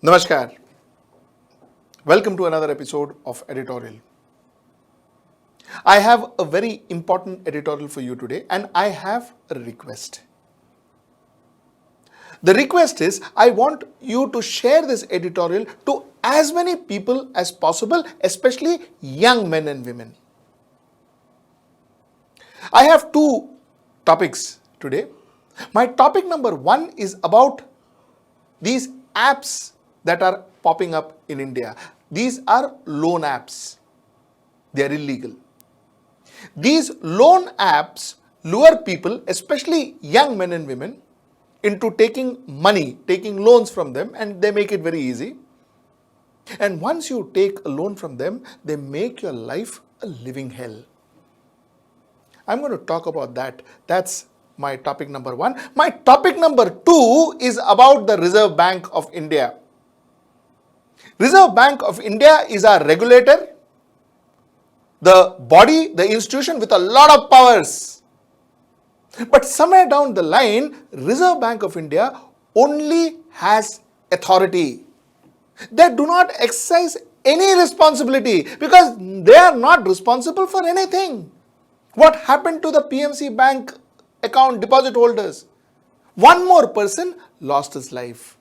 Namaskar. Welcome to another episode of Editorial. I have a very important editorial for you today and I have a request. The request is I want you to share this editorial to as many people as possible, especially young men and women. I have two topics today. My topic number one is about these apps that are popping up in India. These are loan apps. They are illegal. These loan apps lure people, especially young men and women, into taking money, taking loans from them, and they make it very easy. And once you take a loan from them, they make your life a living hell. I'm going to talk about that. That's my topic number one. My topic number two is about the Reserve Bank of India. Reserve Bank of India is our regulator, the body, the institution with a lot of powers. But somewhere down the line, Reserve Bank of India only has authority. They do not exercise any responsibility because they are not responsible for anything. What happened to the PMC Bank account deposit holders? One more person lost his life.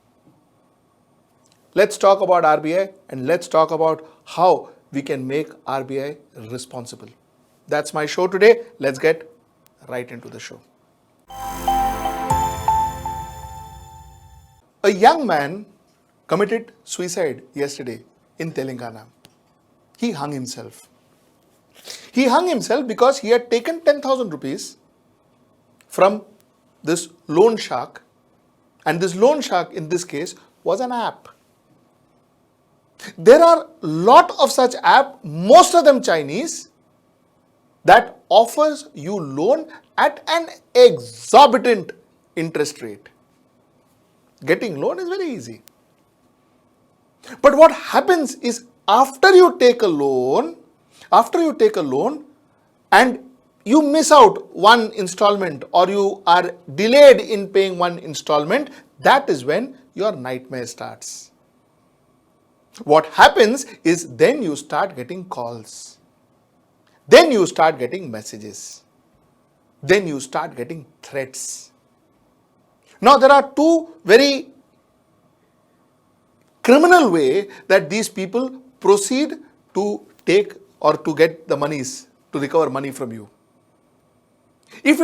Let's talk about RBI and let's talk about how we can make RBI responsible. That's my show today. Let's get right into the show. A young man committed suicide yesterday in Telangana. He hung himself. He hung himself because he had taken 10,000 rupees from this loan shark, and this loan shark in this case was an app. There are a lot of such apps, most of them Chinese, that offers you loan at an exorbitant interest rate. Getting loan is very easy. But what happens is after you take a loan and you miss out one installment or you are delayed in paying one installment, that is when your nightmare starts. What happens is then you start getting calls. Then you start getting messages. Then you start getting threats. Now there are two very criminal ways that these people proceed to take or to get the monies, to recover money from you. If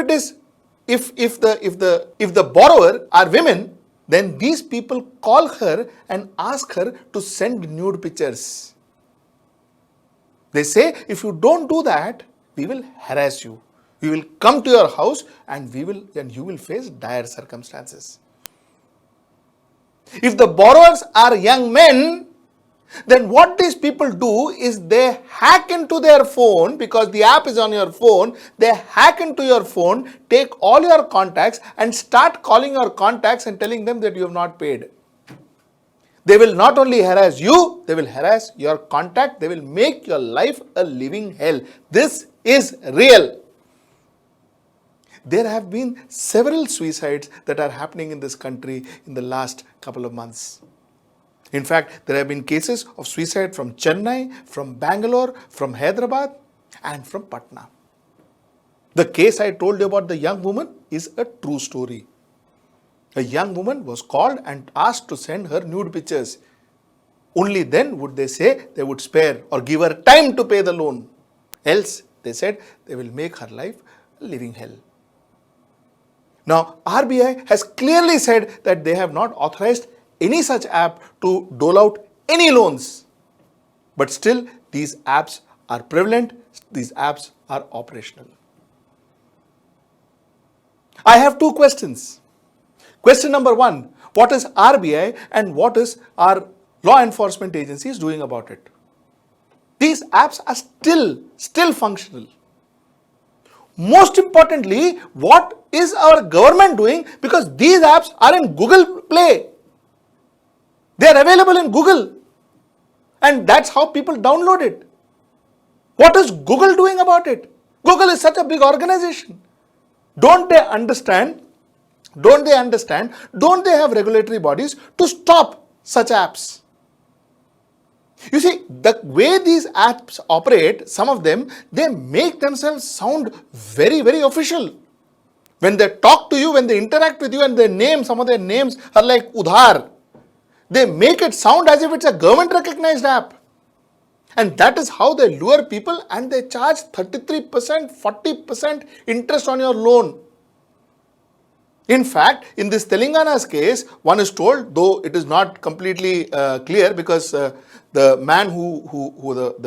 the borrower are women, then these people call her and ask her to send nude pictures. They say, if you don't do that, we will harass you. We will come to your house and you will face dire circumstances. If the borrowers are young men, then what these people do is they hack into their phone, because the app is on your phone. They hack into your phone, take all your contacts and start calling your contacts and telling them that you have not paid. They will not only harass you, they will harass your contact. They will make your life a living hell. This is real. There have been several suicides that are happening in this country in the last couple of months. In fact, there have been cases of suicide from Chennai, from Bangalore, from Hyderabad and from Patna. The case I told you about the young woman is a true story. A young woman was called and asked to send her nude pictures. Only then would they say they would spare or give her time to pay the loan. Else, they said, they will make her life a living hell. Now, RBI has clearly said that they have not authorized any such app to dole out any loans. But still, these apps are prevalent, these apps are operational. I have two questions. Question number one, what is RBI and what is our law enforcement agencies doing about it? These apps are still functional. Most importantly, what is our government doing? Because these apps are in Google Play. They are available in Google. And that's how people download it. What is Google doing about it? Google is such a big organization. Don't they understand? Don't they have regulatory bodies to stop such apps. You see, the way these apps operate, some of them, they make themselves sound very, very official. When they talk to you, when they interact with you, and their names, some of their names are like Udhar, they make it sound as if it's a government recognized app. And that is how they lure people, and they charge 33%, 40% interest on your loan. In fact, in this Telangana's case, one is told, though it is not completely clear, because the man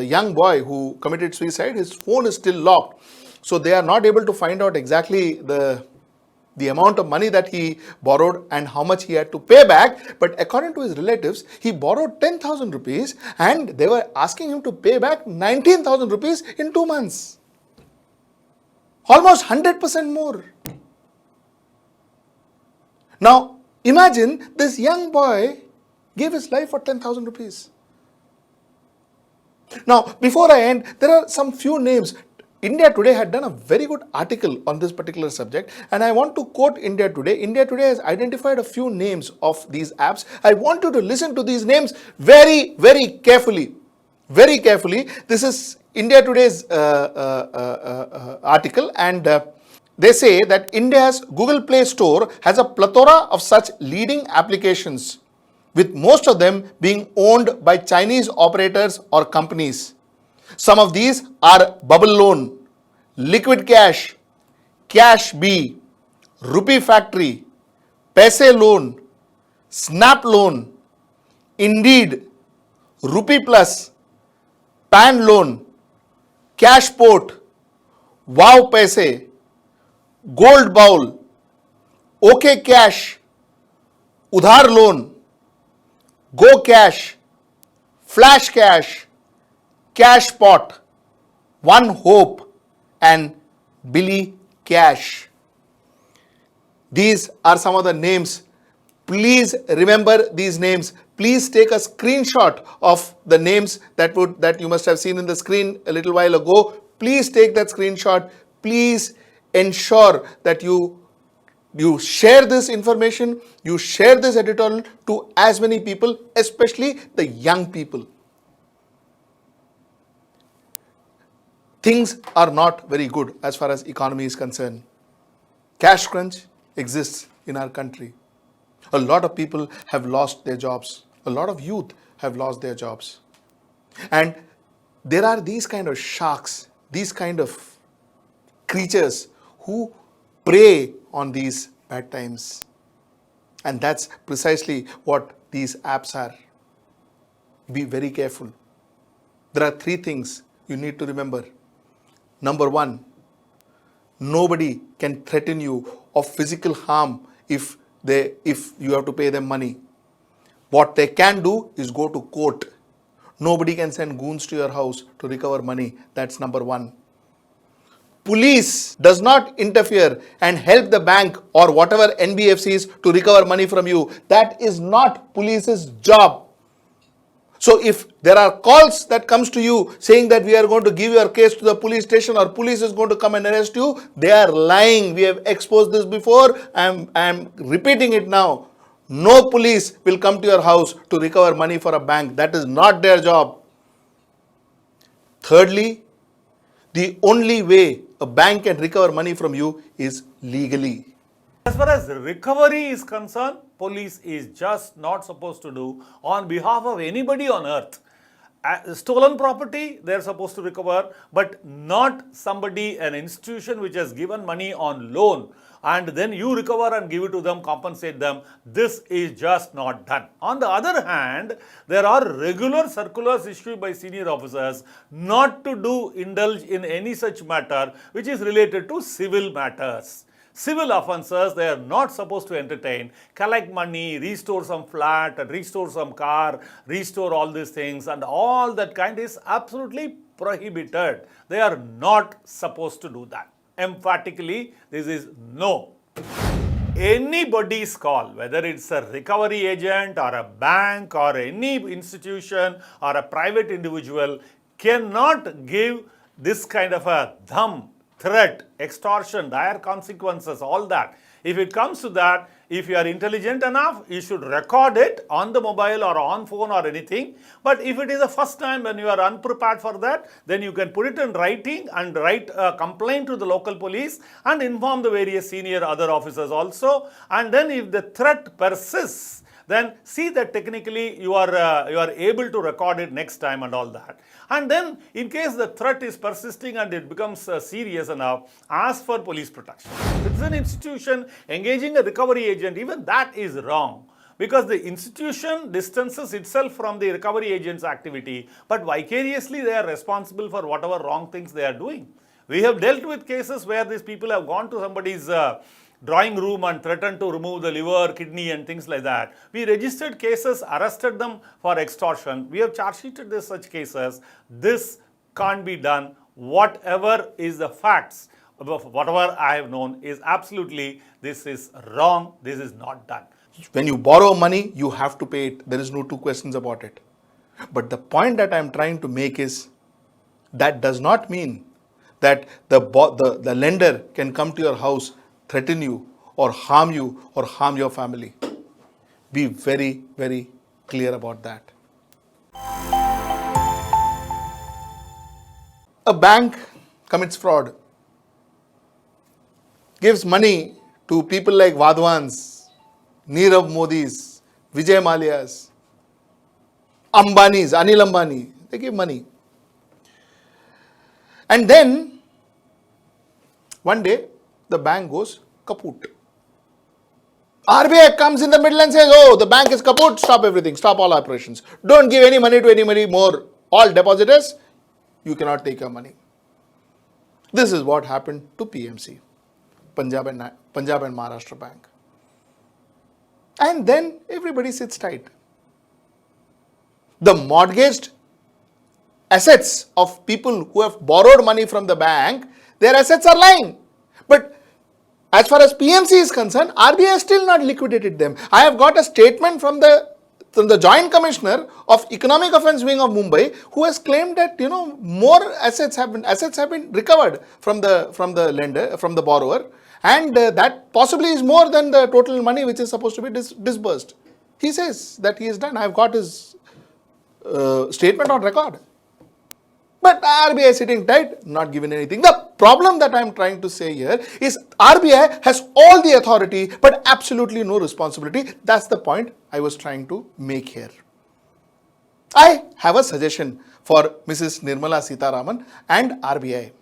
the young boy who committed suicide, his phone is still locked. So they are not able to find out exactly the amount of money that he borrowed and how much he had to pay back. But according to his relatives, he borrowed 10,000 rupees and they were asking him to pay back 19,000 rupees in 2 months. Almost 100% more. Now, imagine this young boy gave his life for 10,000 rupees. Now, before I end, there are some few names. India Today had done a very good article on this particular subject, and I want to quote India Today. India Today has identified a few names of these apps. I want you to listen to these names very, very carefully. Very carefully. This is India Today's article, and they say that India's Google Play Store has a plethora of such leading applications, with most of them being owned by Chinese operators or companies. Some of these are Bubble Loan, Liquid Cash, Cash B, Rupee Factory, Paise Loan, Snap Loan, Indeed, Rupee Plus, Pan Loan, Cashport, Wow Paise, Gold Bowl, OK Cash, Udhar Loan, Go Cash, Flash Cash, Cashpot, One Hope, and Billy Cash. These are some of the names. Please remember these names. Please take a screenshot of the names that you must have seen in the screen a little while ago. Please take that screenshot. Please ensure that you share this information, you share this editorial to as many people, especially the young people. Things are not very good as far as economy is concerned. Cash crunch exists in our country. A lot of people have lost their jobs. A lot of youth have lost their jobs. And there are these kind of sharks, these kind of creatures who prey on these bad times. And that's precisely what these apps are. Be very careful. There are 3 things you need to remember. Number 1, nobody can threaten you of physical harm if you have to pay them money. What they can do is go to court. Nobody can send goons to your house to recover money. That's number 1. Police does not interfere and help the bank or whatever NBFCs to recover money from you. That is not police's job. So if there are calls that comes to you saying that we are going to give your case to the police station or police is going to come and arrest you, they are lying. We have exposed this before. I am repeating it now. No police will come to your house to recover money for a bank. That is not their job. Thirdly, the only way a bank can recover money from you is legally. As far as recovery is concerned, police is just not supposed to do on behalf of anybody on earth. Stolen property, they are supposed to recover, but not somebody, an institution which has given money on loan and then you recover and give it to them, compensate them. This is just not done. On the other hand, there are regular circulars issued by senior officers not to indulge in any such matter which is related to civil matters. Civil offences, they are not supposed to entertain, collect money, restore some flat, restore some car, restore all these things, and all that kind is absolutely prohibited. They are not supposed to do that. Emphatically, this is no. Anybody's call, whether it's a recovery agent or a bank or any institution or a private individual, cannot give this kind of a threat, extortion, dire consequences, all that. If it comes to that, if you are intelligent enough, you should record it on the mobile or on phone or anything. But if it is the first time when you are unprepared for that, then you can put it in writing and write a complaint to the local police and inform the various senior other officers also. And then if the threat persists, then see that technically you are able to record it next time and all that. And then in case the threat is persisting and it becomes serious enough, ask for police protection. If it's an institution engaging a recovery agent, even that is wrong, because the institution distances itself from the recovery agent's activity, but vicariously they are responsible for whatever wrong things they are doing. We have dealt with cases where these people have gone to somebody's drawing room and threatened to remove the liver, kidney and things like that. We registered cases, arrested them for extortion. We have charge sheeted such cases. This can't be done. Whatever is the facts, whatever I have known is absolutely, this is wrong, this is not done. When you borrow money, you have to pay it. There is no two questions about it. But the point that I am trying to make is that does not mean that the lender can come to your house, threaten you or harm your family. Be very, very clear about that. A bank commits fraud, gives money to people like Vadwans, Nirav Modis, Vijay Malias, Ambanis, Anil Ambani. They give money. And then one day the bank goes kaput. RBI comes in the middle and says, oh, the bank is kaput, stop everything, stop all operations. Don't give any money to anybody more. All depositors, you cannot take your money. This is what happened to PMC, Punjab and Maharashtra Bank. And then everybody sits tight. The mortgaged assets of people who have borrowed money from the bank, their assets are lying. But as far as PMC is concerned, RBI has still not liquidated them. I have got a statement from the Joint Commissioner of Economic Offence Wing of Mumbai, who has claimed that more assets have been recovered from the lender, from the borrower, and that possibly is more than the total money which is supposed to be disbursed. He says that he is done. I have got his statement on record. But RBI is sitting tight, not giving anything. The problem that I am trying to say here is RBI has all the authority but absolutely no responsibility. That's the point I was trying to make here. I have a suggestion for Mrs. Nirmala Sitharaman and RBI.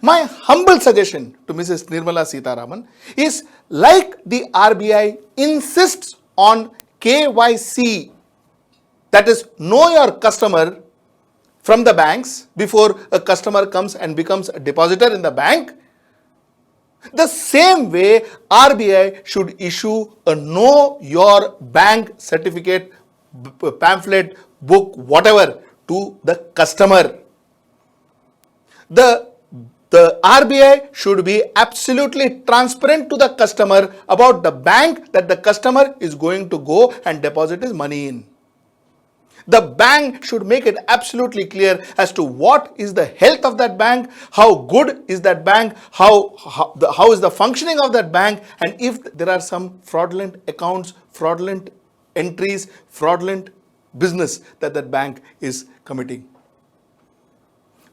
My humble suggestion to Mrs. Nirmala Sitharaman is, like the RBI insists on KYC, that is, know your customer, from the banks before a customer comes and becomes a depositor in the bank, the same way RBI should issue a know your bank certificate, pamphlet, book, whatever, to the customer. The RBI should be absolutely transparent to the customer about the bank that the customer is going to go and deposit his money in. The bank should make it absolutely clear as to what is the health of that bank, how good is that bank, how is the functioning of that bank, and if there are some fraudulent accounts, fraudulent entries, fraudulent business that bank is committing.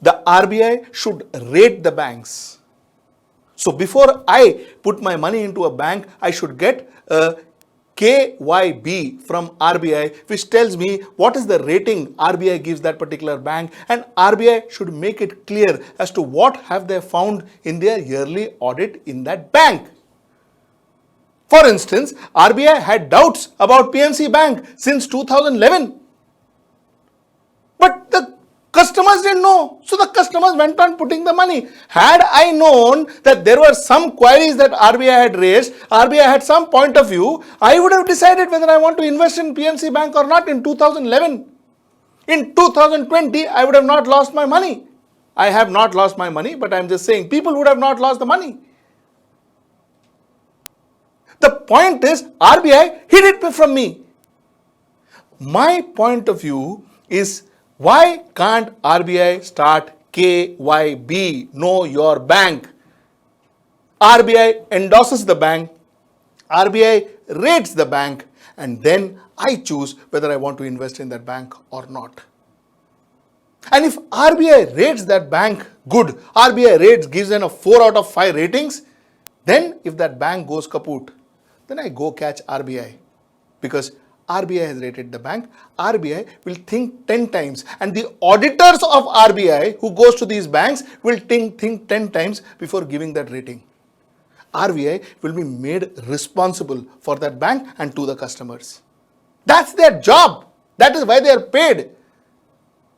The RBI should rate the banks. So before I put my money into a bank, I should get a KYB from RBI, which tells me what is the rating RBI gives that particular bank, and RBI should make it clear as to what have they found in their yearly audit in that bank. For instance, RBI had doubts about PMC Bank since 2011. But the customers didn't know. So the customers went on putting the money. Had I known that there were some queries that RBI had raised, RBI had some point of view, I would have decided whether I want to invest in PMC Bank or not in 2011. In 2020, I would have not lost my money. I have not lost my money, but I am just saying people would have not lost the money. The point is, RBI hid it from me. My point of view is, why can't RBI start KYB, know your bank? RBI endorses the bank, RBI rates the bank, and then I choose whether I want to invest in that bank or not. And if RBI rates that bank good, RBI rates gives them a 4 out of 5 ratings, then if that bank goes kaput, then I go catch RBI, because RBI has rated the bank. RBI will think 10 times, and the auditors of RBI who goes to these banks will think 10 times before giving that rating. RBI will be made responsible for that bank and to the customers. That's their job. That is why they are paid.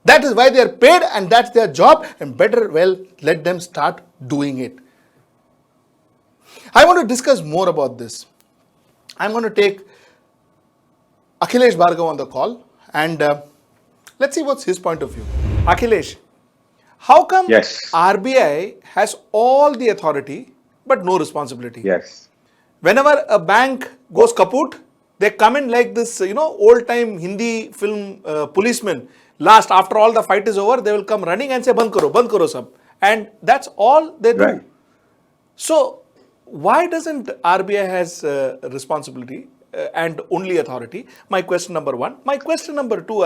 That is why they are paid, and that's their job, and better well let them start doing it. I want to discuss more about this. I'm going to take Akhilesh Bhargav on the call, and let's see what's his point of view. Akhilesh, how come Yes. RBI has all the authority but no responsibility? Yes. Whenever a bank goes kaput, they come in like this, old time Hindi film policemen. Last, after all the fight is over, they will come running and say, Band karo sab. And that's all they do. Right. So, why doesn't RBI has responsibility and only authority? My question number one. My question number two,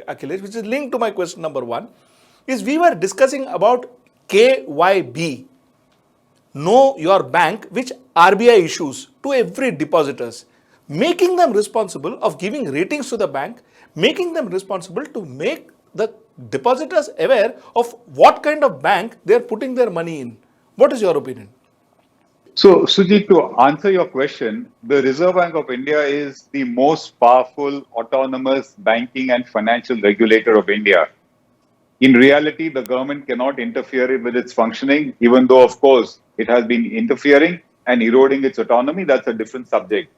Akhilesh, which is linked to my question number one, is we were discussing about KYB, Know Your Bank, which RBI issues to every depositors, making them responsible of giving ratings to the bank, making them responsible to make the depositors aware of what kind of bank they are putting their money in. What is your opinion? So, Sujit, to answer your question, the Reserve Bank of India is the most powerful autonomous banking and financial regulator of India. In reality, the government cannot interfere with its functioning, even though, of course, it has been interfering and eroding its autonomy. That's a different subject.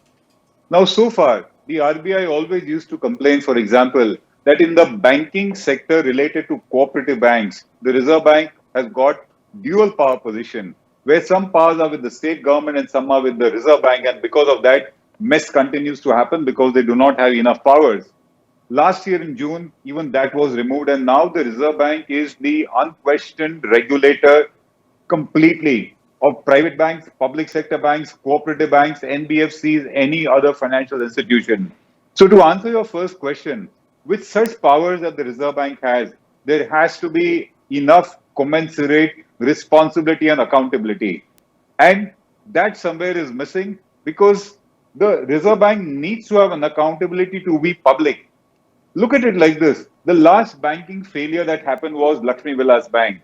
Now, so far, the RBI always used to complain, for example, that in the banking sector related to cooperative banks, the Reserve Bank has got dual power position, where some powers are with the state government and some are with the Reserve Bank, and because of that, mess continues to happen because they do not have enough powers. Last year in June, even that was removed, and now the Reserve Bank is the unquestioned regulator completely of private banks, public sector banks, cooperative banks, NBFCs, any other financial institution. So to answer your first question, with such powers that the Reserve Bank has, there has to be enough commensurate responsibility and accountability. And that somewhere is missing because the Reserve Bank needs to have an accountability to be public. Look at it like this. The last banking failure that happened was Lakshmi Vilas Bank.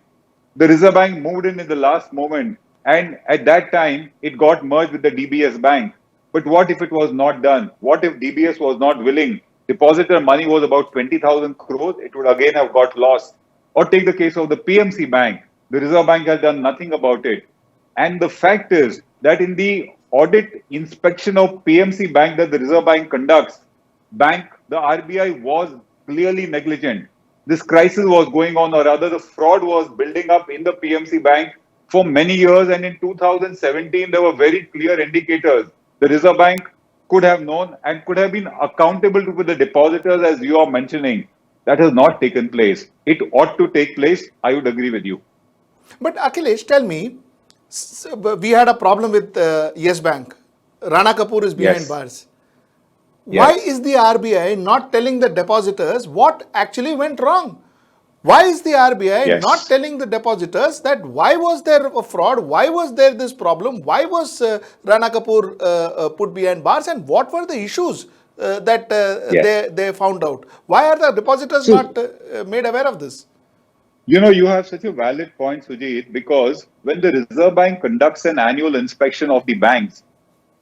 The Reserve Bank moved in the last moment, and at that time, it got merged with the DBS Bank. But what if it was not done? What if DBS was not willing? Depositor money was about 20,000 crores. It would again have got lost. Or take the case of the PMC Bank. The Reserve Bank has done nothing about it. And the fact is that in the audit inspection of PMC Bank that the Reserve Bank conducts, the RBI was clearly negligent. This crisis was going on, or rather the fraud was building up in the PMC Bank for many years, and in 2017 there were very clear indicators. The Reserve Bank could have known and could have been accountable to the depositors, as you are mentioning. That has not taken place. It ought to take place. I would agree with you. But Akhilesh, tell me, we had a problem with Yes Bank. Rana Kapoor is behind Yes. bars. Yes. Why is the RBI not telling the depositors what actually went wrong? Why is the RBI Yes. not telling the depositors that why was there a fraud? Why was there this problem? Why was Rana Kapoor put behind bars? And what were the issues that Yes. they found out? Why are the depositors So- not made aware of this? You have such a valid point, Sujit, because when the Reserve Bank conducts an annual inspection of the banks,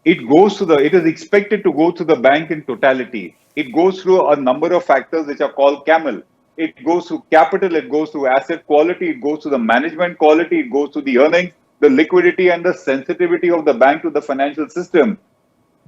it is expected to go to the bank in totality. It goes through a number of factors which are called CAMEL. It goes through capital, it goes through asset quality, it goes to the management quality, it goes to the earnings, the liquidity and the sensitivity of the bank to the financial system.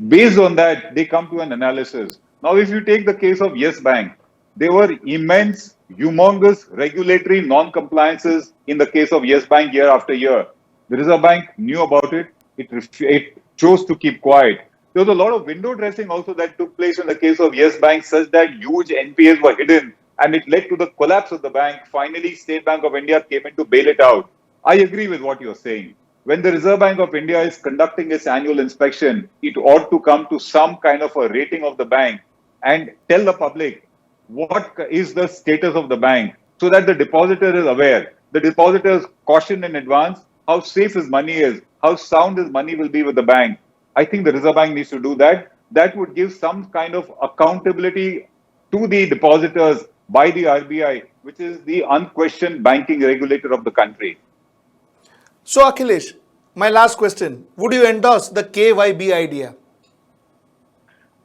Based on that, they come to an analysis. Now, if you take the case of Yes Bank, there were immense, humongous regulatory non-compliances in the case of Yes Bank year after year. The Reserve Bank knew about it. It chose to keep quiet. There was a lot of window dressing also that took place in the case of Yes Bank, such that huge NPAs were hidden, and it led to the collapse of the bank. Finally, State Bank of India came in to bail it out. I agree with what you're saying. when the Reserve Bank of India is conducting its annual inspection, it ought to come to some kind of a rating of the bank and tell the public what is the status of the bank so that the depositor is aware. The depositor is cautioned in advance how safe his money is, how sound his money will be with the bank. I think the Reserve Bank needs to do that. That would give some kind of accountability to the depositors by the RBI, which is the unquestioned banking regulator of the country. So Akhilesh, my last question, would you endorse the KYB idea?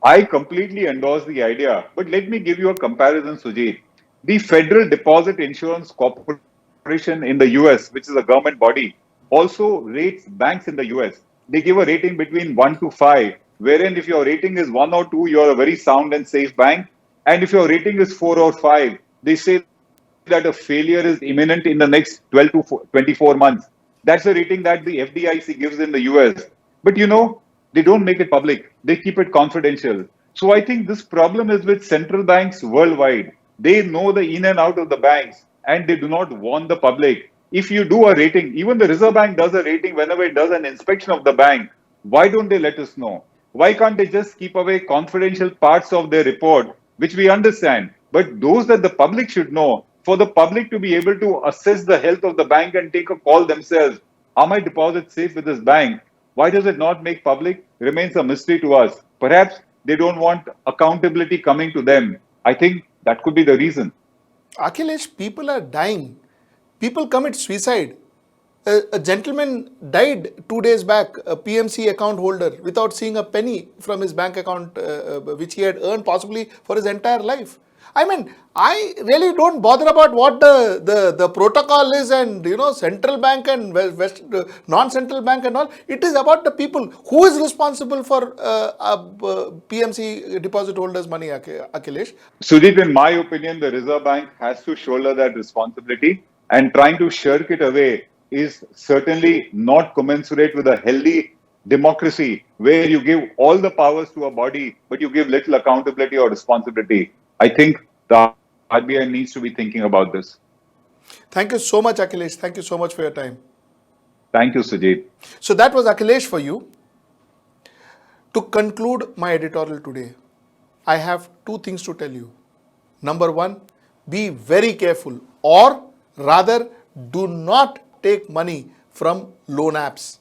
I completely endorse the idea, but let me give you a comparison, Sujit. The Federal Deposit Insurance Corporation in the US, which is a government body, also rates banks in the US. They give a rating between 1 to 5, wherein if your rating is 1 or 2, you are a very sound and safe bank. And if your rating is 4 or 5, they say that a failure is imminent in the next 12 to 24 months. That's the rating that the FDIC gives in the US. But you know, they don't make it public. They keep it confidential. So I think this problem is with central banks worldwide. They know the in and out of the banks and they do not warn the public. If you do a rating, even the Reserve Bank does a rating whenever it does an inspection of the bank. Why don't they let us know? Why can't they just keep away confidential parts of their report, which we understand, but those that the public should know, for the public to be able to assess the health of the bank and take a call themselves, are my deposits safe with this bank? Why does it not make public? Remains a mystery to us. Perhaps they don't want accountability coming to them. I think that could be the reason. Akhilesh, people are dying. People commit suicide. A gentleman died 2 days back, a PMC account holder, without seeing a penny from his bank account, which he had earned possibly for his entire life. I mean, I really don't bother about what the protocol is and, you know, central bank and non-central bank and all. It is about the people. Who is responsible for PMC deposit holders' money, Akhilesh? Sujit, in my opinion, the Reserve Bank has to shoulder that responsibility, and trying to shirk it away is certainly not commensurate with a healthy democracy where you give all the powers to a body, but you give little accountability or responsibility. I think the RBI needs to be thinking about this. Thank you so much, Akhilesh. Thank you so much for your time. Thank you, Sujit. So that was Akhilesh for you. To conclude my editorial today, I have two things to tell you. Number one, be very careful, or rather do not take money from loan apps.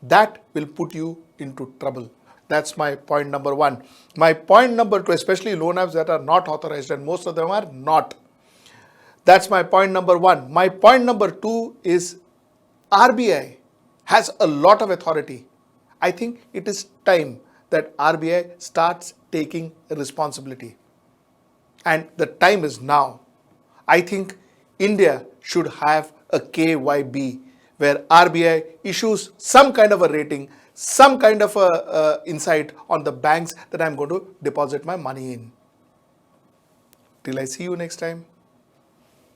That will put you into trouble. That's my point number one. My point number two, especially loan apps that are not authorized, and most of them are not. That's my point number one. My point number two is RBI has a lot of authority. I think it is time that RBI starts taking responsibility. And the time is now. I think India should have a KYB where RBI issues some kind of a rating, some kind of a insight on the banks that I'm going to deposit my money in. Till I see you next time.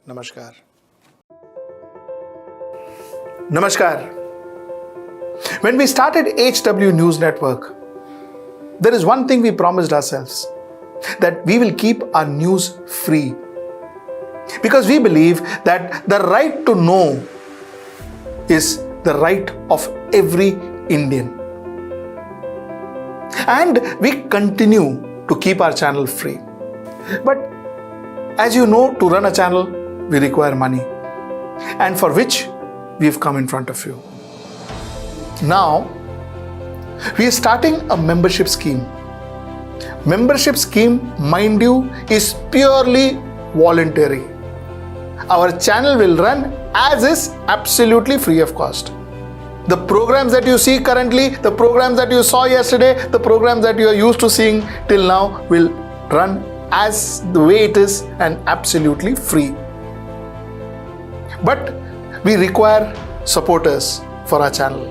Namaskar. Namaskar. When we started HW News Network, there is one thing we promised ourselves, that we will keep our news free. Because we believe that the right to know is the right of every Indian. And we continue to keep our channel free. But as you know, to run a channel, we require money, and for which we've come in front of you. Now, we are starting a membership scheme. Membership scheme, mind you, is purely voluntary. Our channel will run as is, absolutely free of cost. The programs that you see currently, the programs that you saw yesterday, the programs that you are used to seeing till now will run as the way it is and absolutely free. But we require supporters for our channel.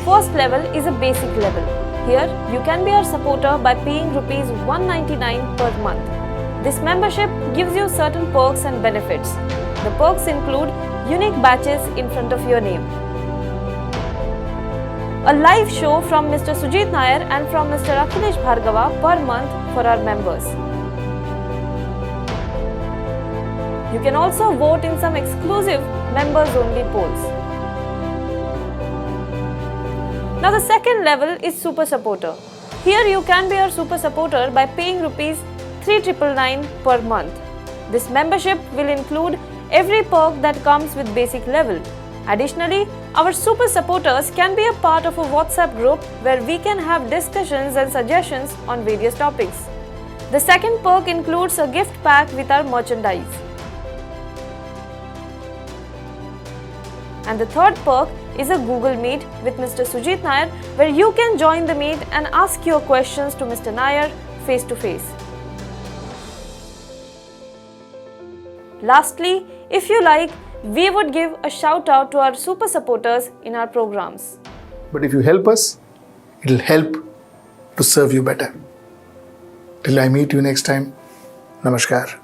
First level is a basic level. Here, you can be our supporter by paying Rs 199 per month. This membership gives you certain perks and benefits. The perks include unique badges in front of your name, a live show from Mr. Sujit Nair and from Mr. Akhilesh Bhargava per month for our members. You can also vote in some exclusive members-only polls. Now the second level is Super Supporter. Here you can be our Super Supporter by paying rupees 3,999 per month. This membership will include every perk that comes with basic level. Additionally, our Super Supporters can be a part of a WhatsApp group where we can have discussions and suggestions on various topics. The second perk includes a gift pack with our merchandise. And the third perk is a Google Meet with Mr. Sujit Nair, where you can join the meet and ask your questions to Mr. Nair face to face. Lastly, if you like, we would give a shout out to our super supporters in our programs. But if you help us, it'll help to serve you better. Till I meet you next time, Namaskar.